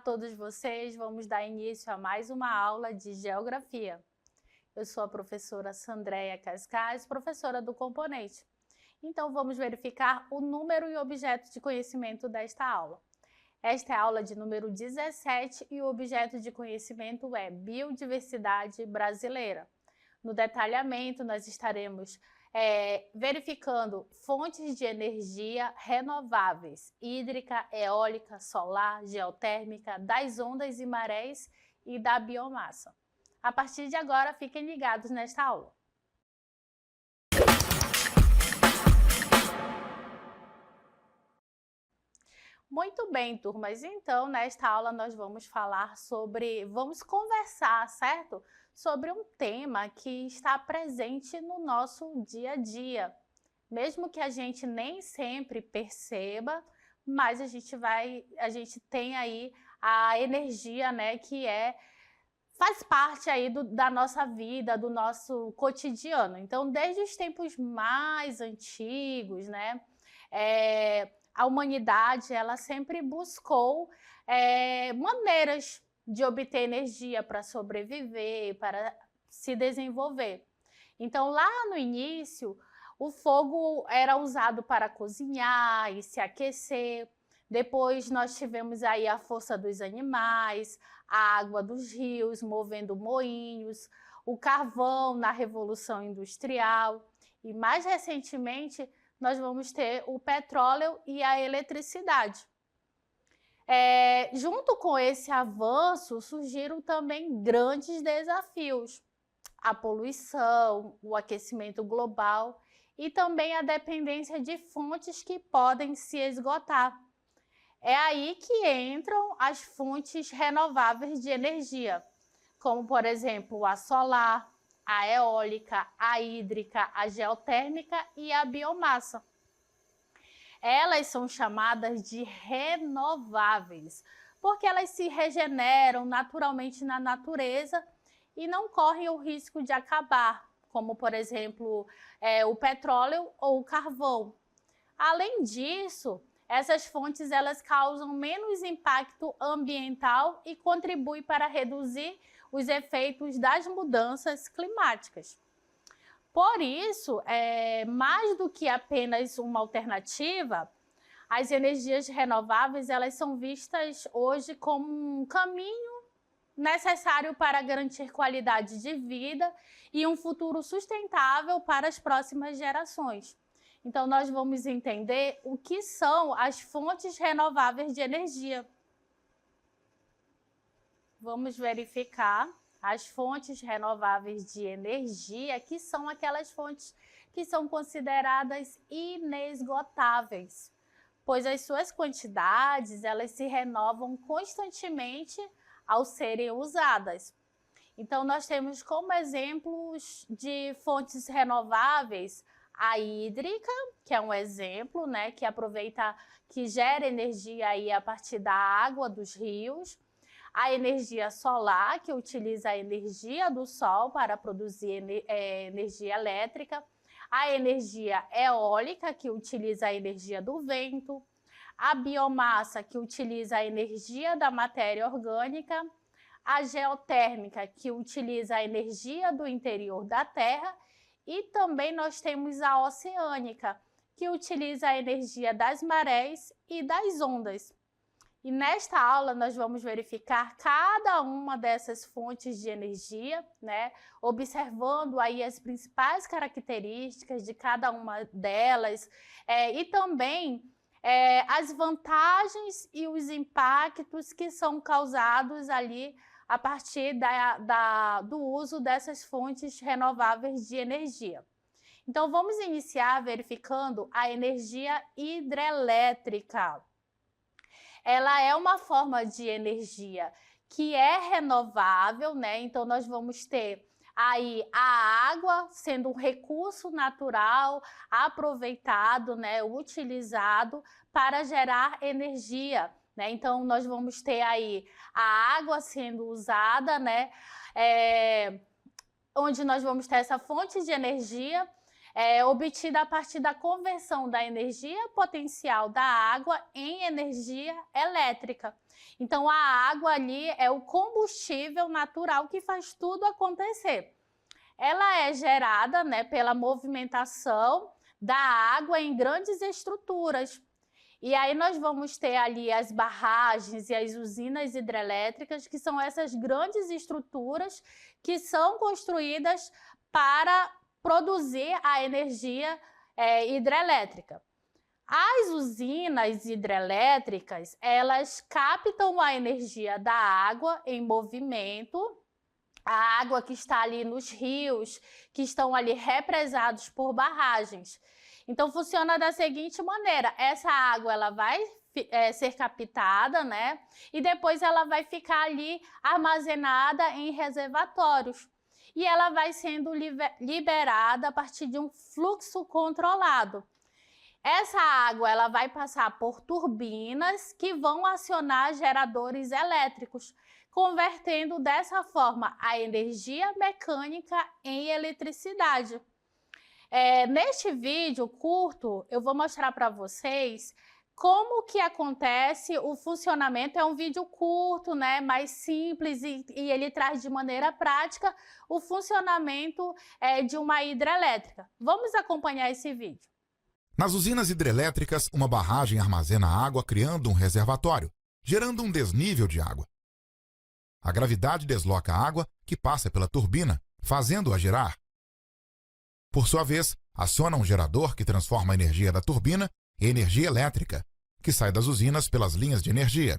todos vocês, vamos dar início a mais uma aula de Geografia. Eu sou a professora Sandréia Cascais, professora do componente. Então vamos verificar o número e objeto de conhecimento desta aula. Esta é a aula de número 17 e o objeto de conhecimento é Biodiversidade Brasileira. No detalhamento, nós estaremos verificando fontes de energia renováveis, hídrica, eólica, solar, geotérmica, das ondas e marés e da biomassa. A partir de agora, fiquem ligados nesta aula. Muito bem, turmas. Então, nesta aula nós vamos conversar, certo? Sobre um tema que está presente no nosso dia a dia. Mesmo que a gente nem sempre perceba, mas a gente tem aí a energia, né, faz parte aí da nossa vida, do nosso cotidiano. Então, desde os tempos mais antigos, né, a humanidade ela sempre buscou maneiras de obter energia para sobreviver, para se desenvolver. Então, lá no início, o fogo era usado para cozinhar e se aquecer. Depois nós tivemos aí a força dos animais, a água dos rios movendo moinhos, o carvão na Revolução Industrial e mais recentemente nós vamos ter o petróleo e a eletricidade. Junto com esse avanço, surgiram também grandes desafios. A poluição, o aquecimento global e também a dependência de fontes que podem se esgotar. É aí que entram as fontes renováveis de energia, como, por exemplo, a solar, a eólica, a hídrica, a geotérmica e a biomassa. Elas são chamadas de renováveis, porque elas se regeneram naturalmente na natureza e não correm o risco de acabar, como, por exemplo, o petróleo ou o carvão. Além disso, essas fontes elas causam menos impacto ambiental e contribuem para reduzir os efeitos das mudanças climáticas. Por isso, mais do que apenas uma alternativa, as energias renováveis elas são vistas hoje como um caminho necessário para garantir qualidade de vida e um futuro sustentável para as próximas gerações. Então, nós vamos entender o que são as fontes renováveis de energia. Vamos verificar as fontes renováveis de energia, que são aquelas fontes que são consideradas inesgotáveis, pois as suas quantidades elas se renovam constantemente ao serem usadas. Então, nós temos como exemplos de fontes renováveis a hídrica, que é um exemplo, né, que gera energia aí a partir da água dos rios. A energia solar, que utiliza a energia do sol para produzir energia elétrica. A energia eólica, que utiliza a energia do vento. A biomassa, que utiliza a energia da matéria orgânica. A geotérmica, que utiliza a energia do interior da Terra. E também nós temos a oceânica, que utiliza a energia das marés e das ondas. E nesta aula nós vamos verificar cada uma dessas fontes de energia, né? Observando aí as principais características de cada uma delas e também as vantagens e os impactos que são causados ali a partir do uso dessas fontes renováveis de energia. Então, vamos iniciar verificando a energia hidrelétrica. Ela é uma forma de energia que é renovável, né? Então, nós vamos ter aí a água sendo um recurso natural aproveitado, né? Utilizado para gerar energia, né? Então, nós vamos ter aí a água sendo usada, né? Onde nós vamos ter essa fonte de energia obtida a partir da conversão da energia potencial da água em energia elétrica. Então, a água ali é o combustível natural que faz tudo acontecer. Ela é gerada, né, pela movimentação da água em grandes estruturas. E aí nós vamos ter ali as barragens e as usinas hidrelétricas, que são essas grandes estruturas que são construídas para produzir a energia hidrelétrica. As usinas hidrelétricas, elas captam a energia da água em movimento, a água que está ali nos rios, que estão ali represados por barragens. Então, funciona da seguinte maneira: essa água ela vai ser captada, né? E depois ela vai ficar ali armazenada em reservatórios. E ela vai sendo liberada a partir de um fluxo controlado. Essa água ela vai passar por turbinas que vão acionar geradores elétricos, convertendo dessa forma a energia mecânica em eletricidade. Neste vídeo curto, eu vou mostrar para vocês como que acontece o funcionamento. É um vídeo curto, né, mais simples e ele traz de maneira prática o funcionamento de uma hidrelétrica. Vamos acompanhar esse vídeo. Nas usinas hidrelétricas, uma barragem armazena água criando um reservatório, gerando um desnível de água. A gravidade desloca a água que passa pela turbina, fazendo-a girar. Por sua vez, aciona um gerador que transforma a energia da turbina em energia elétrica, que sai das usinas pelas linhas de energia.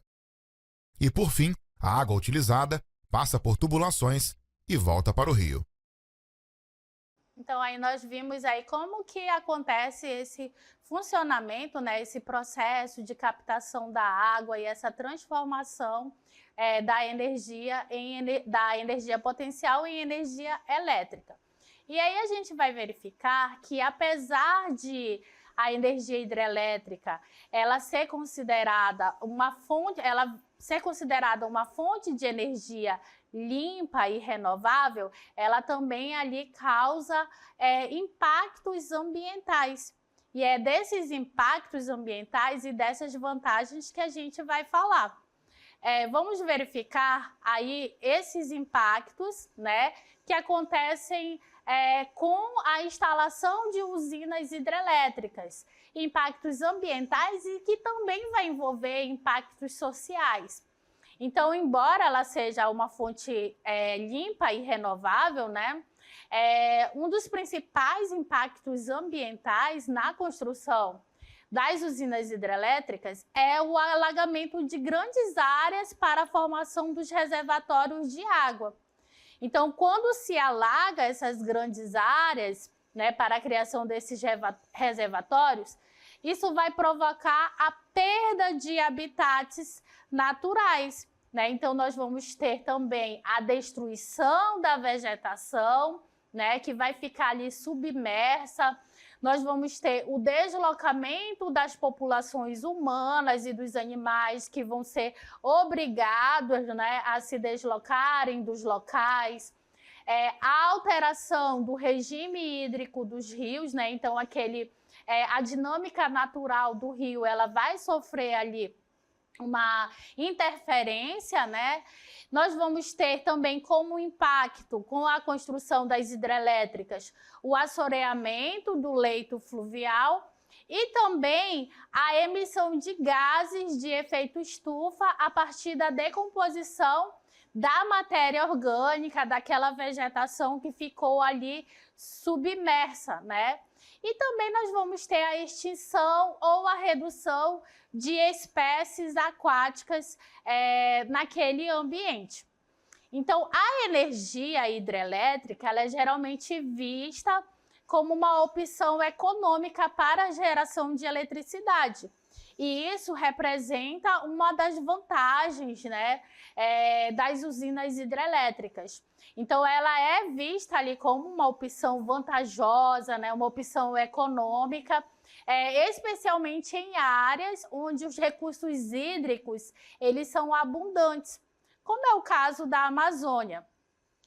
E, por fim, a água utilizada passa por tubulações e volta para o rio. Então, aí nós vimos aí como que acontece esse funcionamento, né, esse processo de captação da água e essa transformação da energia potencial em energia elétrica. E aí a gente vai verificar que, apesar de a energia hidrelétrica ela ser considerada uma fonte de energia limpa e renovável, ela também ali causa impactos ambientais. E é desses impactos ambientais e dessas vantagens que a gente vai falar. Vamos verificar aí esses impactos, né, que acontecem com a instalação de usinas hidrelétricas, impactos ambientais e que também vai envolver impactos sociais. Então, embora ela seja uma fonte limpa e renovável, né, um dos principais impactos ambientais na construção das usinas hidrelétricas é o alagamento de grandes áreas para a formação dos reservatórios de água. Então, quando se alaga essas grandes áreas, né, para a criação desses reservatórios, isso vai provocar a perda de habitats naturais, né? Então, nós vamos ter também a destruição da vegetação, né, que vai ficar ali submersa. Nós vamos ter o deslocamento das populações humanas e dos animais que vão ser obrigados, né, a se deslocarem dos locais. A alteração do regime hídrico dos rios, né? Então, a dinâmica natural do rio ela vai sofrer ali uma interferência, né? Nós vamos ter também como impacto com a construção das hidrelétricas o assoreamento do leito fluvial e também a emissão de gases de efeito estufa a partir da decomposição da matéria orgânica, daquela vegetação que ficou ali submersa, né? E também nós vamos ter a extinção ou a redução de espécies aquáticas naquele ambiente. Então, a energia hidrelétrica ela é geralmente vista como uma opção econômica para a geração de eletricidade. E isso representa uma das vantagens, né, das usinas hidrelétricas. Então, ela é vista ali como uma opção vantajosa, né, uma opção econômica, especialmente em áreas onde os recursos hídricos eles são abundantes, como é o caso da Amazônia.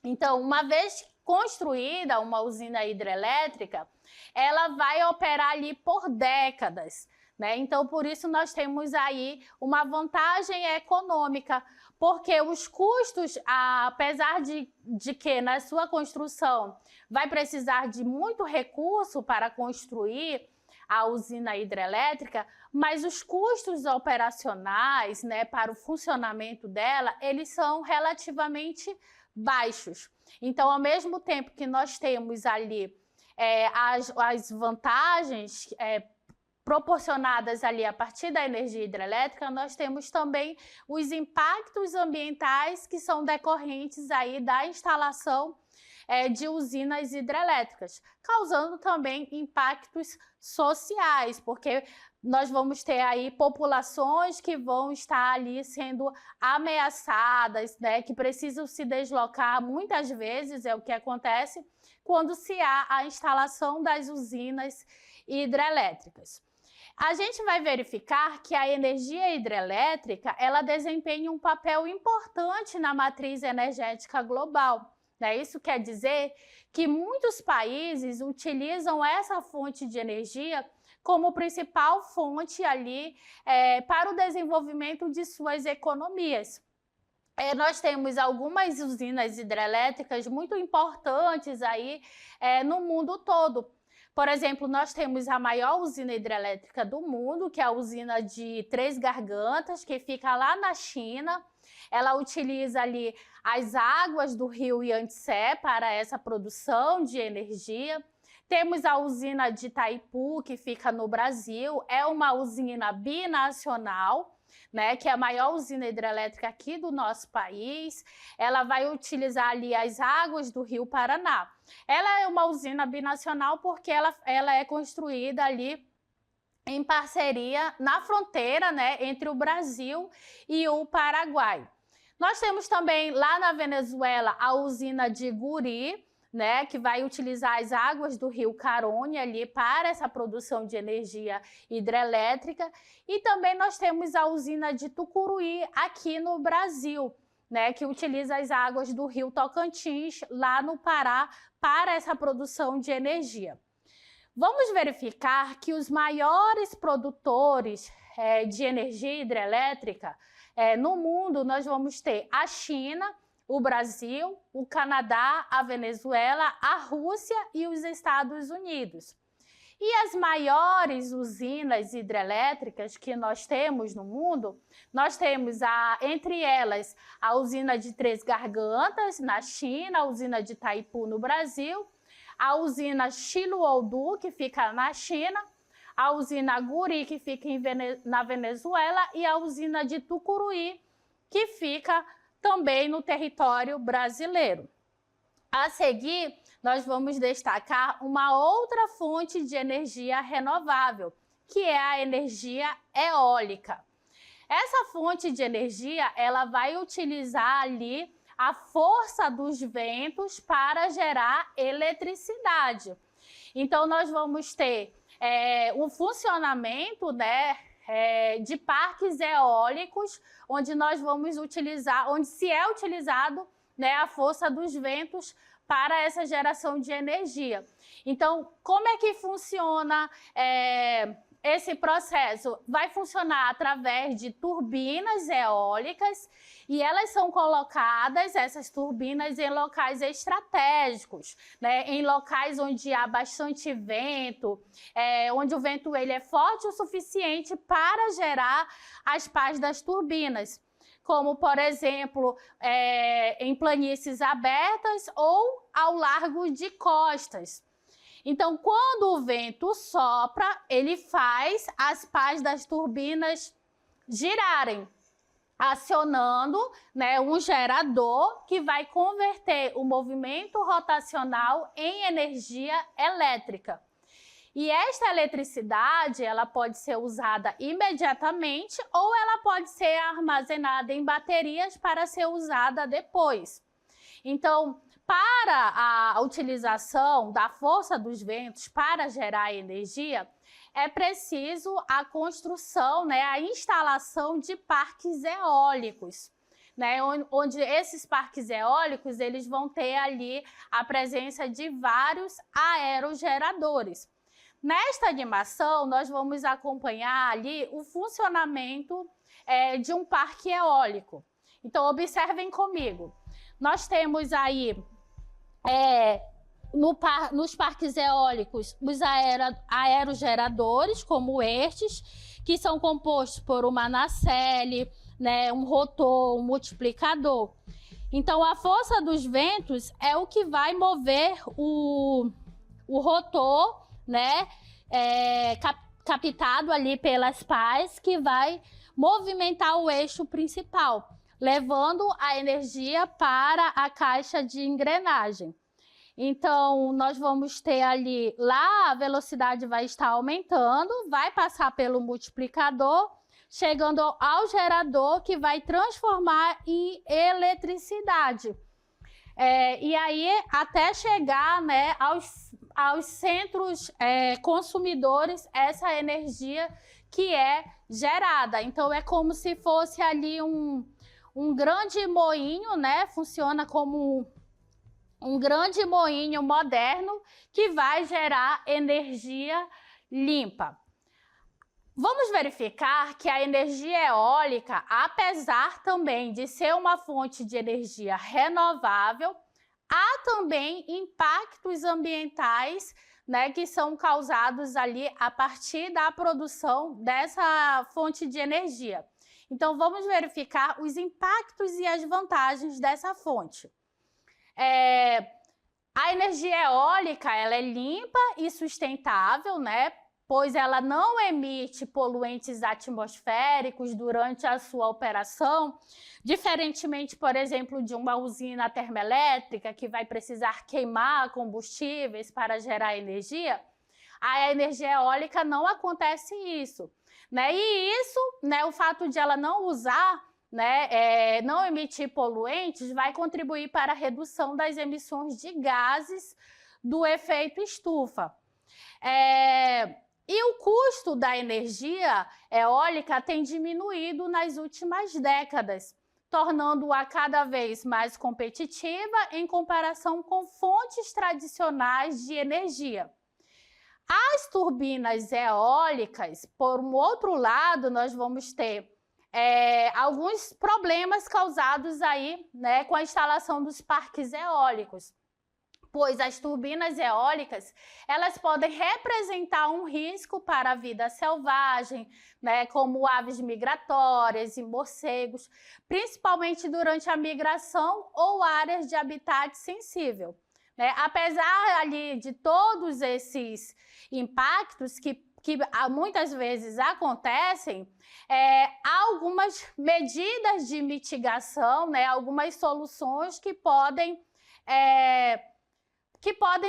Então, uma vez construída uma usina hidrelétrica, ela vai operar ali por décadas, né? Então, por isso nós temos aí uma vantagem econômica, porque os custos, apesar de que na sua construção vai precisar de muito recurso para construir a usina hidrelétrica, mas os custos operacionais, né, para o funcionamento dela, eles são relativamente baixos. Então, ao mesmo tempo que nós temos ali as vantagens proporcionadas ali a partir da energia hidrelétrica, nós temos também os impactos ambientais que são decorrentes aí da instalação de usinas hidrelétricas, causando também impactos sociais, porque nós vamos ter aí populações que vão estar ali sendo ameaçadas, né, que precisam se deslocar, muitas vezes é o que acontece quando se há a instalação das usinas hidrelétricas. A gente vai verificar que a energia hidrelétrica, ela desempenha um papel importante na matriz energética global. Né? Isso quer dizer que muitos países utilizam essa fonte de energia como principal fonte ali para o desenvolvimento de suas economias. Nós temos algumas usinas hidrelétricas muito importantes aí no mundo todo. Por exemplo, nós temos a maior usina hidrelétrica do mundo, que é a usina de Três Gargantas, que fica lá na China. Ela utiliza ali as águas do rio Yangtze para essa produção de energia. Temos a usina de Itaipu, que fica no Brasil, é uma usina binacional, né, que é a maior usina hidrelétrica aqui do nosso país. Ela vai utilizar ali as águas do Rio Paraná. Ela é uma usina binacional porque ela é construída ali em parceria na fronteira, né, entre o Brasil e o Paraguai. Nós temos também lá na Venezuela a usina de Guri, né, que vai utilizar as águas do rio Caroni ali para essa produção de energia hidrelétrica. E também nós temos a usina de Tucuruí aqui no Brasil, né, que utiliza as águas do rio Tocantins lá no Pará para essa produção de energia. Vamos verificar que os maiores produtores de energia hidrelétrica no mundo, nós vamos ter a China, o Brasil, o Canadá, a Venezuela, a Rússia e os Estados Unidos. E as maiores usinas hidrelétricas que nós temos no mundo, nós temos, entre elas, a usina de Três Gargantas, na China, a usina de Itaipu, no Brasil, a usina Xiluodu, que fica na China, a usina Guri, que fica na Venezuela, e a usina de Tucuruí, que fica também no território brasileiro. A seguir, nós vamos destacar uma outra fonte de energia renovável, que é a energia eólica. Essa fonte de energia, ela vai utilizar ali a força dos ventos para gerar eletricidade. Então, nós vamos ter o funcionamento, né, de parques eólicos, onde nós vamos utilizar, onde se é utilizado, né, a força dos ventos para essa geração de energia. Então, como é que funciona esse processo? Vai funcionar através de turbinas eólicas e elas são colocadas, essas turbinas, em locais estratégicos, né? Em locais onde há bastante vento, onde o vento ele é forte o suficiente para gerar as pás das turbinas, como, por exemplo, em planícies abertas ou ao largo de costas. Então, quando o vento sopra, ele faz as pás das turbinas girarem, acionando, né, um gerador que vai converter o movimento rotacional em energia elétrica. E esta eletricidade, ela pode ser usada imediatamente ou ela pode ser armazenada em baterias para ser usada depois. Então, para a utilização da força dos ventos para gerar energia, é preciso a construção, né, a instalação de parques eólicos. né, onde esses parques eólicos eles vão ter ali a presença de vários aerogeradores. Nesta animação, nós vamos acompanhar ali o funcionamento de um parque eólico. Então, observem comigo. Nós temos aí, nos parques eólicos, os aerogeradores, como estes, que são compostos por uma nacelle, né, um rotor, um multiplicador. Então, a força dos ventos é o que vai mover o rotor, né, captado ali pelas pás, que vai movimentar o eixo principal, levando a energia para a caixa de engrenagem. Então, nós vamos ter ali, lá a velocidade vai estar aumentando, vai passar pelo multiplicador, chegando ao gerador, que vai transformar em eletricidade. E aí, até chegar, né, aos centros consumidores, essa energia que é gerada. Então, é como se fosse ali um grande moinho, né? Funciona como um grande moinho moderno que vai gerar energia limpa. Vamos verificar que a energia eólica, apesar também de ser uma fonte de energia renovável, há também impactos ambientais, né, que são causados ali a partir da produção dessa fonte de energia. Então, vamos verificar os impactos e as vantagens dessa fonte. A energia eólica, ela é limpa e sustentável, né? Pois ela não emite poluentes atmosféricos durante a sua operação, diferentemente, por exemplo, de uma usina termoelétrica que vai precisar queimar combustíveis para gerar energia. A energia eólica não acontece isso, né? E isso, né, o fato de ela não usar, né, não emitir poluentes, vai contribuir para a redução das emissões de gases do efeito estufa. E o custo da energia eólica tem diminuído nas últimas décadas, tornando-a cada vez mais competitiva em comparação com fontes tradicionais de energia. As turbinas eólicas, por um outro lado, nós vamos ter alguns problemas causados aí, né, com a instalação dos parques eólicos. Pois as turbinas eólicas, elas podem representar um risco para a vida selvagem, né, como aves migratórias e morcegos, principalmente durante a migração ou áreas de habitat sensível, né? Apesar ali de todos esses impactos que muitas vezes acontecem, há algumas medidas de mitigação, né, algumas soluções que podem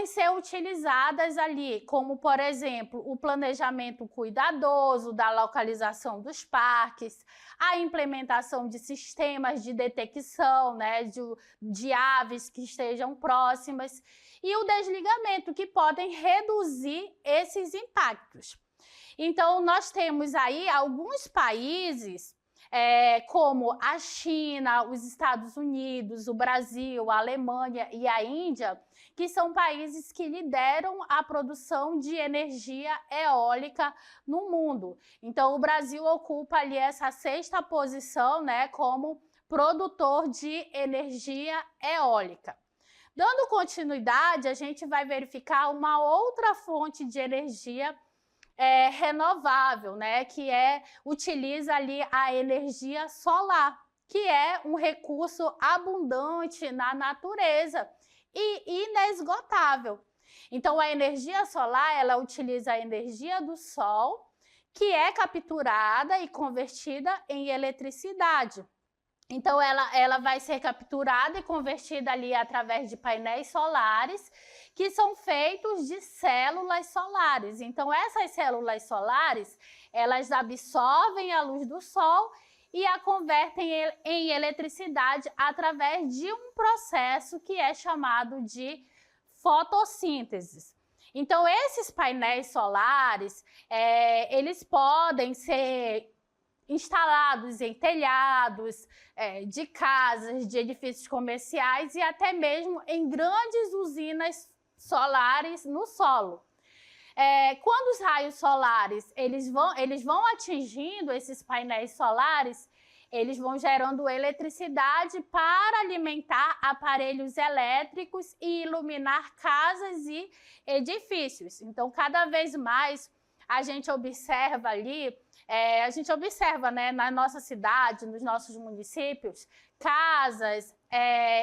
ser utilizadas ali, como, por exemplo, o planejamento cuidadoso da localização dos parques, a implementação de sistemas de detecção, né, de aves que estejam próximas, e o desligamento, que podem reduzir esses impactos. Então, nós temos aí alguns países, como a China, os Estados Unidos, o Brasil, a Alemanha e a Índia, que são países que lideram a produção de energia eólica no mundo. Então, o Brasil ocupa ali essa 6ª posição, né, como produtor de energia eólica. Dando continuidade, a gente vai verificar uma outra fonte de energia renovável, né, que utiliza ali a energia solar, que é um recurso abundante na natureza e inesgotável. Então, a energia solar, ela utiliza a energia do sol, que é capturada e convertida em eletricidade. Então, ela vai ser capturada e convertida ali através de painéis solares, que são feitos de células solares. Então, essas células solares, elas absorvem a luz do sol e a convertem em eletricidade através de um processo que é chamado de fotossíntese. Então, esses painéis solares, eles podem ser instalados em telhados de casas, de edifícios comerciais e até mesmo em grandes usinas solares no solo. Quando os raios solares eles vão atingindo esses painéis solares, eles vão gerando eletricidade para alimentar aparelhos elétricos e iluminar casas e edifícios. Então, cada vez mais a gente observa ali, né, na nossa cidade, nos nossos municípios, casas,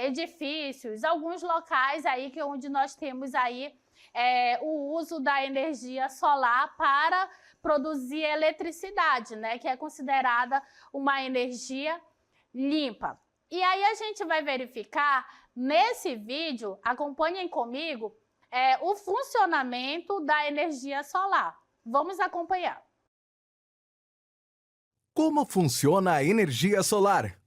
edifícios, alguns locais aí onde nós temos aí o uso da energia solar para produzir eletricidade, né, que é considerada uma energia limpa. E aí a gente vai verificar nesse vídeo, acompanhem comigo, o funcionamento da energia solar. Vamos acompanhar. Como funciona a energia solar?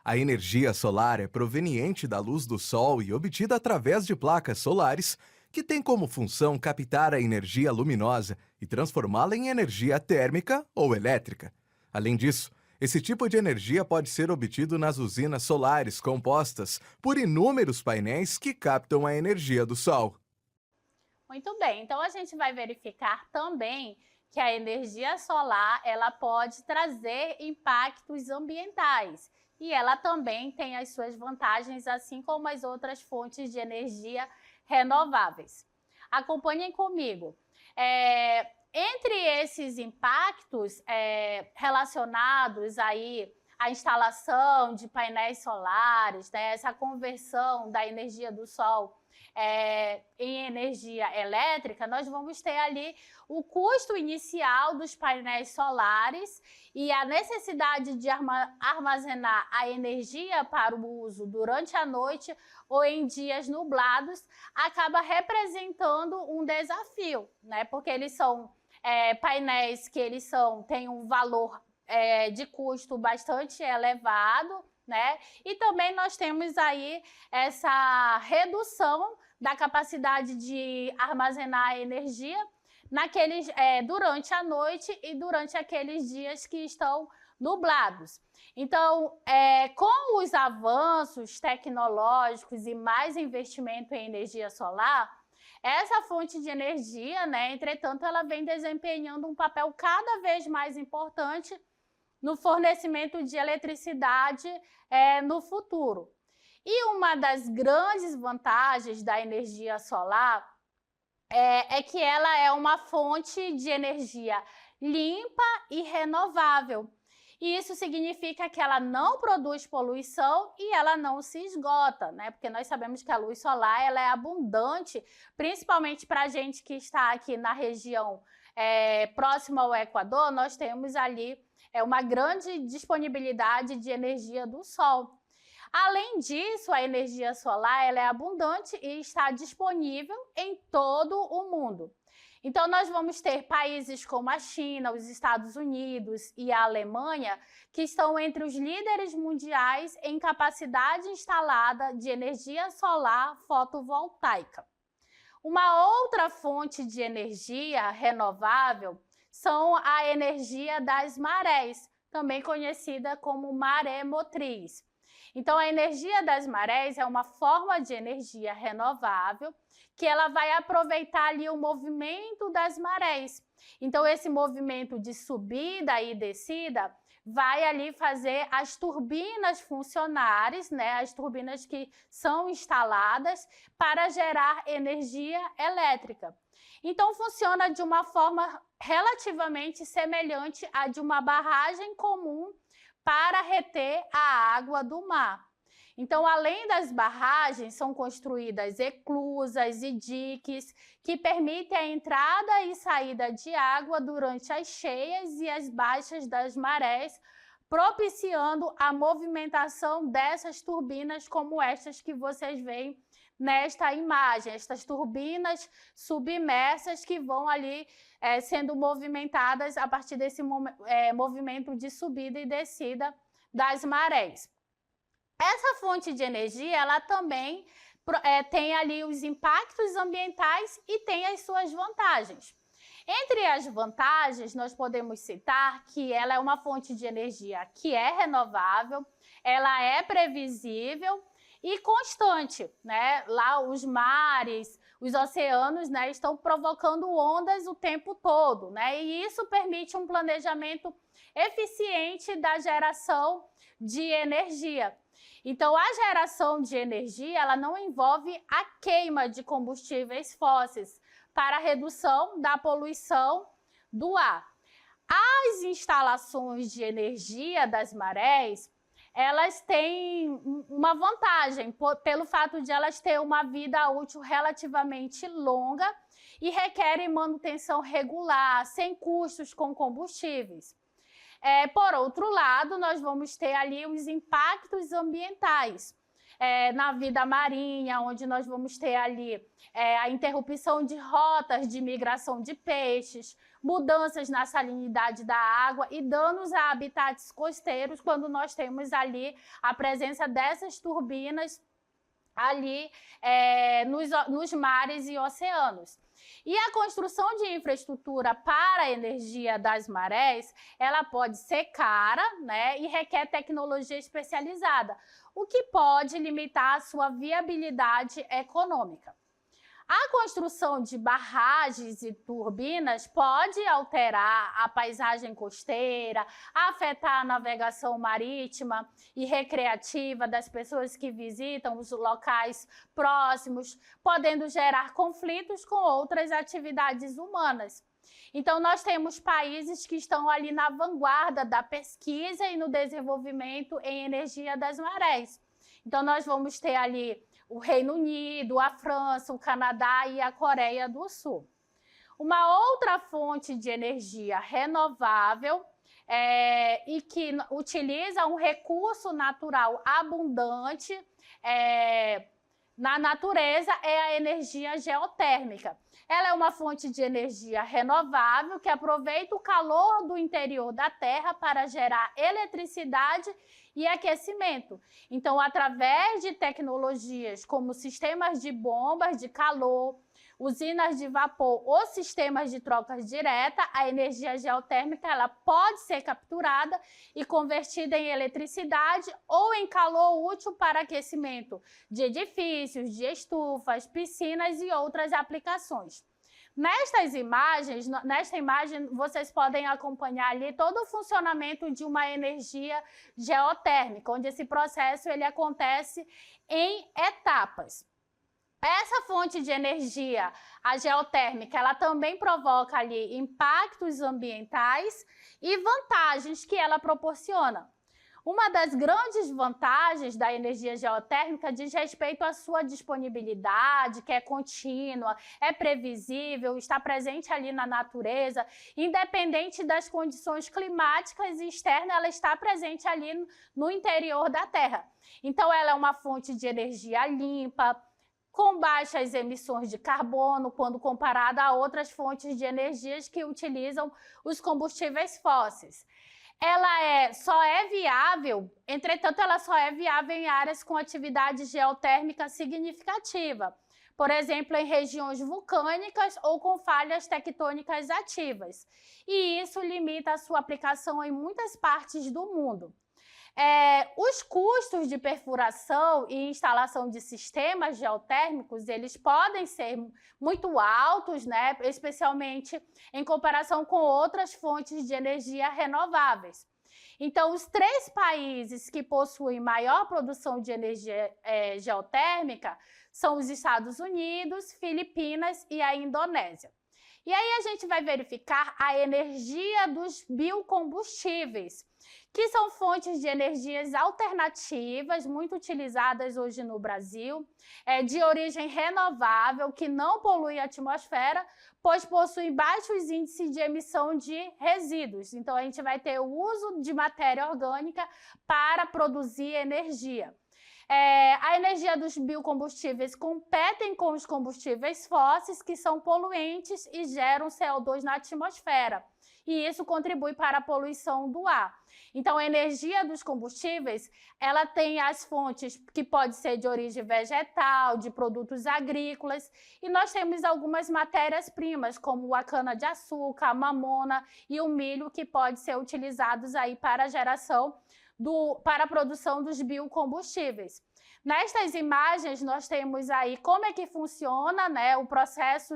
A energia solar é proveniente da luz do Sol e obtida através de placas solares que têm como função captar a energia luminosa e transformá-la em energia térmica ou elétrica. Além disso, esse tipo de energia pode ser obtido nas usinas solares compostas por inúmeros painéis que captam a energia do Sol. Muito bem, então a gente vai verificar também que a energia solar ela pode trazer impactos ambientais e ela também tem as suas vantagens, assim como as outras fontes de energia renováveis. Acompanhem comigo. Entre esses impactos relacionados aí à instalação de painéis solares, né, essa conversão da energia do sol em energia elétrica, nós vamos ter ali o custo inicial dos painéis solares e a necessidade de armazenar a energia para o uso durante a noite ou em dias nublados acaba representando um desafio, né? Porque eles são painéis que têm um valor de custo bastante elevado, né? E também nós temos aí essa redução da capacidade de armazenar energia durante a noite e durante aqueles dias que estão nublados. Então, com os avanços tecnológicos e mais investimento em energia solar, essa fonte de energia, né, entretanto, ela vem desempenhando um papel cada vez mais importante no fornecimento de eletricidade no futuro. E uma das grandes vantagens da energia solar é que ela é uma fonte de energia limpa e renovável. E isso significa que ela não produz poluição e ela não se esgota, né? Porque nós sabemos que a luz solar ela é abundante, principalmente para a gente que está aqui na região próxima ao Equador, nós temos ali uma grande disponibilidade de energia do sol. Além disso, a energia solar ela é abundante e está disponível em todo o mundo. Então, nós vamos ter países como a China, os Estados Unidos e a Alemanha, que estão entre os líderes mundiais em capacidade instalada de energia solar fotovoltaica. Uma outra fonte de energia renovável são a energia das marés, também conhecida como maremotriz. Então, a energia das marés é uma forma de energia renovável que ela vai aproveitar ali o movimento das marés. Então, esse movimento de subida e descida vai ali fazer as turbinas funcionarem, né? As turbinas que são instaladas para gerar energia elétrica. Então, funciona de uma forma relativamente semelhante à de uma barragem comum para reter a água do mar. Então, além das barragens, são construídas eclusas e diques que permitem a entrada e saída de água durante as cheias e as baixas das marés, propiciando a movimentação dessas turbinas como estas que vocês veem nesta imagem, estas turbinas submersas que vão ali sendo movimentadas a partir desse movimento de subida e descida das marés. Essa fonte de energia, ela também tem ali os impactos ambientais e tem as suas vantagens. Entre as vantagens, nós podemos citar que ela é uma fonte de energia que é renovável, ela é previsível e constante, né? Lá os mares, os oceanos, né, estão provocando ondas o tempo todo, né? E isso permite um planejamento eficiente da geração de energia. Então, a geração de energia, ela não envolve a queima de combustíveis fósseis para a redução da poluição do ar. As instalações de energia das marés, elas têm uma vantagem pelo fato de elas terem uma vida útil relativamente longa e requerem manutenção regular, sem custos com combustíveis. Por outro lado, nós vamos ter ali os impactos ambientais na vida marinha, onde nós vamos ter ali a interrupção de rotas de migração de peixes, mudanças na salinidade da água e danos a habitats costeiros, quando nós temos ali a presença dessas turbinas ali nos mares e oceanos. E a construção de infraestrutura para a energia das marés, ela pode ser cara, né, e requer tecnologia especializada, o que pode limitar a sua viabilidade econômica. A construção de barragens e turbinas pode alterar a paisagem costeira, afetar a navegação marítima e recreativa das pessoas que visitam os locais próximos, podendo gerar conflitos com outras atividades humanas. Então, nós temos países que estão ali na vanguarda da pesquisa e no desenvolvimento em energia das marés. Então, nós vamos ter ali o Reino Unido, a França, o Canadá e a Coreia do Sul. Uma outra fonte de energia renovável e que utiliza um recurso natural abundante na natureza é a energia geotérmica. Ela é uma fonte de energia renovável que aproveita o calor do interior da Terra para gerar eletricidade e aquecimento. Então, através de tecnologias como sistemas de bombas de calor, usinas de vapor ou sistemas de troca direta, a energia geotérmica ela pode ser capturada e convertida em eletricidade ou em calor útil para aquecimento de edifícios, de estufas, piscinas e outras aplicações. Nesta imagem, vocês podem acompanhar ali todo o funcionamento de uma energia geotérmica, onde esse processo ele acontece em etapas. Essa fonte de energia, a geotérmica, ela também provoca ali impactos ambientais e vantagens que ela proporciona. Uma das grandes vantagens da energia geotérmica diz respeito à sua disponibilidade, que é contínua, é previsível, está presente ali na natureza, independente das condições climáticas e externas, ela está presente ali no interior da Terra. Então, ela é uma fonte de energia limpa, com baixas emissões de carbono, quando comparada a outras fontes de energias que utilizam os combustíveis fósseis. Ela só é viável, entretanto, ela só é viável em áreas com atividade geotérmica significativa, por exemplo, em regiões vulcânicas ou com falhas tectônicas ativas. E isso limita a sua aplicação em muitas partes do mundo. Os custos de perfuração e instalação de sistemas geotérmicos, eles podem ser muito altos, né? Especialmente em comparação com outras fontes de energia renováveis. Então, os 3 países que possuem maior produção de energia geotérmica são os Estados Unidos, Filipinas e a Indonésia. E aí a gente vai verificar a energia dos biocombustíveis, que são fontes de energias alternativas, muito utilizadas hoje no Brasil, de origem renovável, que não polui a atmosfera, pois possuem baixos índices de emissão de resíduos. Então, a gente vai ter o uso de matéria orgânica para produzir energia. A energia dos biocombustíveis competem com os combustíveis fósseis, que são poluentes e geram CO2 na atmosfera. e isso contribui para a poluição do ar. Então, a energia dos combustíveis, ela tem as fontes que pode ser de origem vegetal, de produtos agrícolas, e nós temos algumas matérias-primas, como a cana-de-açúcar, a mamona e o milho, que pode ser utilizados aí para a geração para a produção dos biocombustíveis. Nestas imagens, nós temos aí como é que funciona, né, o processo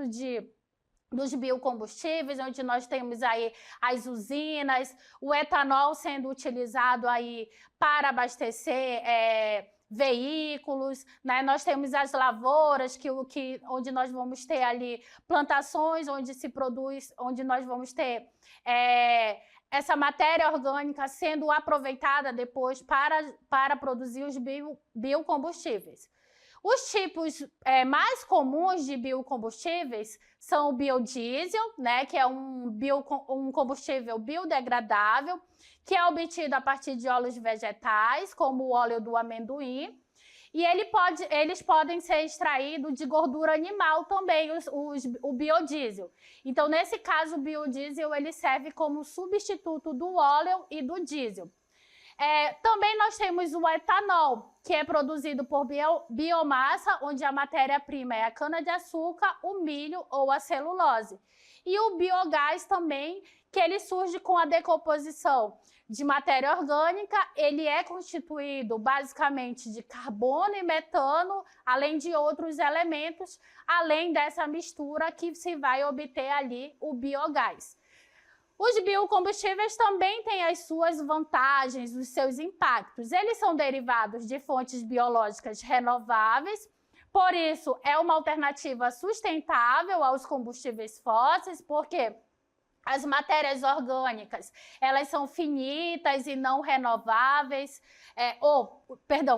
dos biocombustíveis, onde nós temos aí as usinas, o etanol sendo utilizado aí para abastecer veículos, né? Nós temos as lavouras, onde nós vamos ter ali plantações, onde se produz, onde nós vamos ter essa matéria orgânica sendo aproveitada depois para produzir os biocombustíveis. Os tipos mais comuns de biocombustíveis são o biodiesel, né, que é um combustível biodegradável, que é obtido a partir de óleos vegetais, como o óleo do amendoim, e eles podem ser extraídos de gordura animal também, o biodiesel. Então, nesse caso, o biodiesel ele serve como substituto do óleo e do diesel. Também nós temos o etanol, que é produzido por biomassa, onde a matéria-prima é a cana-de-açúcar, o milho ou a celulose. E o biogás também, que ele surge com a decomposição de matéria orgânica, ele é constituído basicamente de carbono e metano, além de outros elementos, além dessa mistura que se vai obter ali o biogás. Os biocombustíveis também têm as suas vantagens, os seus impactos. Eles são derivados de fontes biológicas renováveis, por isso é uma alternativa sustentável aos combustíveis fósseis, porque as matérias orgânicas, elas são finitas e não renováveis,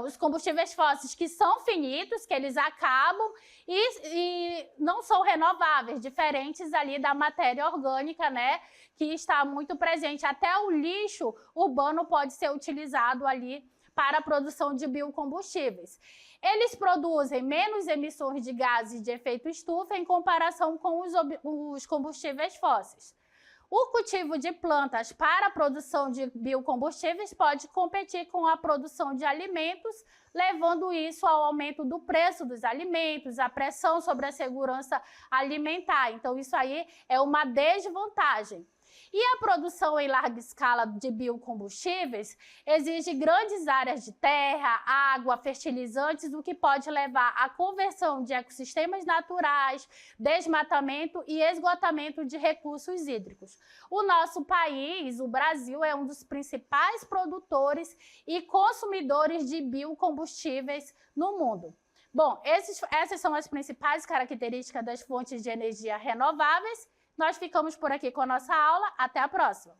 os combustíveis fósseis que são finitos, que eles acabam e não são renováveis, diferentes ali da matéria orgânica, né, que está muito presente. Até o lixo urbano pode ser utilizado ali para a produção de biocombustíveis. Eles produzem menos emissões de gases de efeito estufa em comparação com os combustíveis fósseis. O cultivo de plantas para a produção de biocombustíveis pode competir com a produção de alimentos, levando isso ao aumento do preço dos alimentos, a pressão sobre a segurança alimentar. Então, isso aí é uma desvantagem. E a produção em larga escala de biocombustíveis exige grandes áreas de terra, água, fertilizantes, o que pode levar à conversão de ecossistemas naturais, desmatamento e esgotamento de recursos hídricos. O nosso país, o Brasil, é um dos principais produtores e consumidores de biocombustíveis no mundo. Bom, essas são as principais características das fontes de energia renováveis. Nós ficamos por aqui com a nossa aula. Até a próxima!